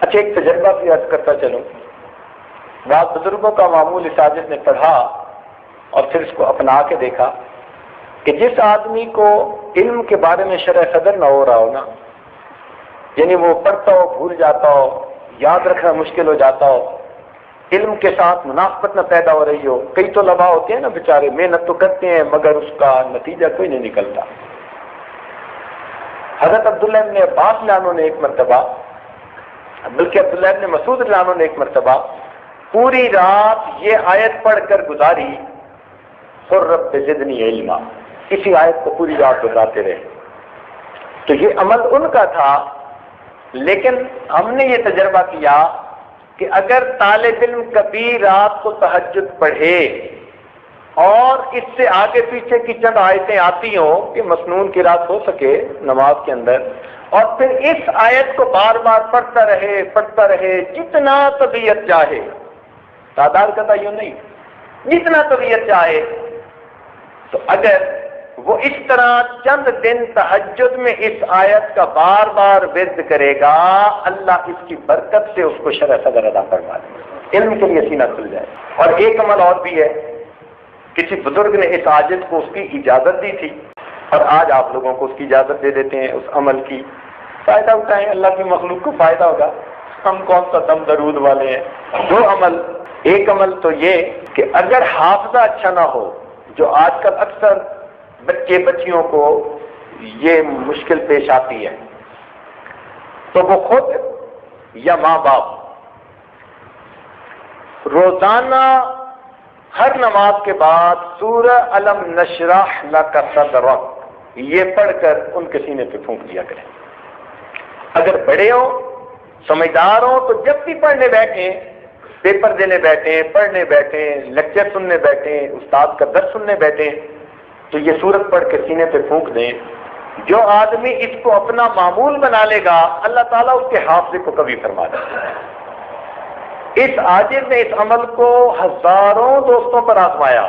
اچھا، ایک تجربہ بھی عرض کرتا چلوں. بعض بزرگوں کا معمول اس عاجز نے پڑھا اور پھر اس کو اپنا کے دیکھا کہ جس آدمی کو علم کے بارے میں شرح صدر نہ ہو رہا ہو نا، یعنی وہ پڑھتا ہو بھول جاتا ہو، یاد رکھنا مشکل ہو جاتا ہو، علم کے ساتھ مناسبت نہ پیدا ہو رہی ہو. کئی طلباء ہوتے ہیں نا بیچارے، محنت تو کرتے ہیں مگر اس کا نتیجہ کوئی نہیں نکلتا. حضرت عبداللہ ابن عباس لانو نے ایک مرتبہ، بلکہ عبداللہ ابن مسعود لانو نے ایک مرتبہ پوری رات یہ آیت پڑھ کر گزاری، قل رب زدنی علما. اسی آیت کو پوری رات گزارتے رہے. تو یہ عمل ان کا تھا، لیکن ہم نے یہ تجربہ کیا کہ اگر طالب علم کبھی رات کو تہجد پڑھے اور اس سے آگے پیچھے کی چند آیتیں آتی ہوں کہ مسنون کی رات ہو سکے نماز کے اندر، اور پھر اس آیت کو بار بار پڑھتا رہے جتنا طبیعت چاہے، تعداد کا تعین نہیں، جتنا طبیعت چاہے، تو اگر وہ اس طرح چند دن تہجد میں اس آیت کا بار بار ورد کرے گا، اللہ اس کی برکت سے اس کو شرح صدر عطا فرما دے گا، علم کے لیے سینہ کھل جائے. اور ایک عمل اور بھی ہے، کسی بزرگ نے اس عاجز کو اس کی اجازت دی تھی اور آج آپ لوگوں کو اس کی اجازت دے دیتے ہیں اس عمل کی. فائدہ اٹھائیں، اللہ کی مخلوق کو فائدہ ہوگا. ہم کون سا دم درود والے ہیں. دو عمل. ایک عمل تو یہ کہ اگر حافظہ اچھا نہ ہو، جو آج کل اکثر بچے بچیوں کو یہ مشکل پیش آتی ہے، تو وہ خود یا ماں باپ روزانہ ہر نماز کے بعد سورہ الم نشرح لک صدرک یہ پڑھ کر ان کے سینے پہ پھونک دیا کریں. اگر بڑے ہوں، سمجھدار ہوں، تو جب بھی پڑھنے بیٹھیں، پیپر دینے بیٹھیں، پڑھنے بیٹھیں، لیکچر سننے بیٹھیں، استاد کا درس سننے بیٹھیں، تو یہ سورت پڑھ کے سینے پہ پھونک دیں. جو آدمی اس کو اپنا معمول بنا لے گا، اللہ تعالیٰ اس کے حافظے کو کبھی فرما دے گا. اس عاجز نے اس عمل کو ہزاروں دوستوں پر آزمایا،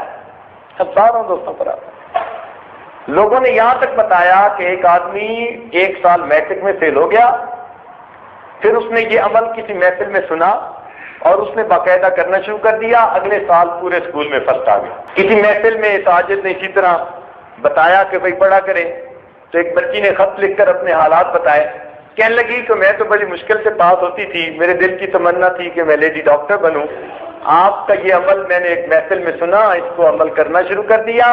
ہزاروں دوستوں پر آزمایا. لوگوں نے یہاں تک بتایا کہ ایک آدمی 1 سال میٹرک میں فیل ہو گیا، پھر اس نے یہ عمل کسی محفل میں سنا اور اس نے باقاعدہ کرنا شروع کر دیا. اگلے سال پورے اسکول میں فرسٹ آ گیا. کسی محفل میں اس عاجز نے اسی طرح بتایا کہ بھائی پڑھا کرے، تو ایک بچی نے خط لکھ کر اپنے حالات بتائے. کہنے لگی کہ میں تو بڑی مشکل سے پاس ہوتی تھی، میرے دل کی تمنا تھی کہ میں لیڈی ڈاکٹر بنوں. آپ کا یہ عمل میں نے ایک محفل میں سنا، اس کو عمل کرنا شروع کر دیا،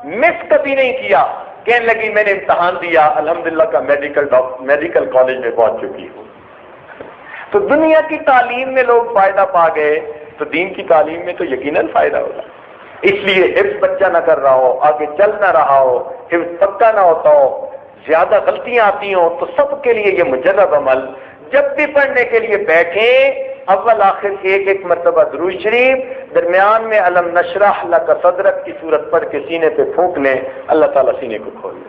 مس کبھی نہیں کیا. کہنے لگی میں نے امتحان دیا، الحمدللہ کا میڈیکل کالج میں پہنچ چکی ہوں. تو دنیا کی تعلیم میں لوگ فائدہ پا گئے، تو دین کی تعلیم میں تو یقیناً فائدہ ہوگا. اس لیے حفظ بچہ نہ کر رہا ہو، آگے چل نہ رہا ہو، حفظ پکا نہ ہوتا ہو، زیادہ غلطیاں آتی ہوں، تو سب کے لیے یہ مجرب عمل، جب بھی پڑھنے کے لیے بیٹھیں اول آخر ایک مرتبہ درود شریف، درمیان میں الم نشرح لک صدرک کی صورت پڑھ کے سینے پہ پھونک لیں، اللہ تعالیٰ سینے کو کھول لیں.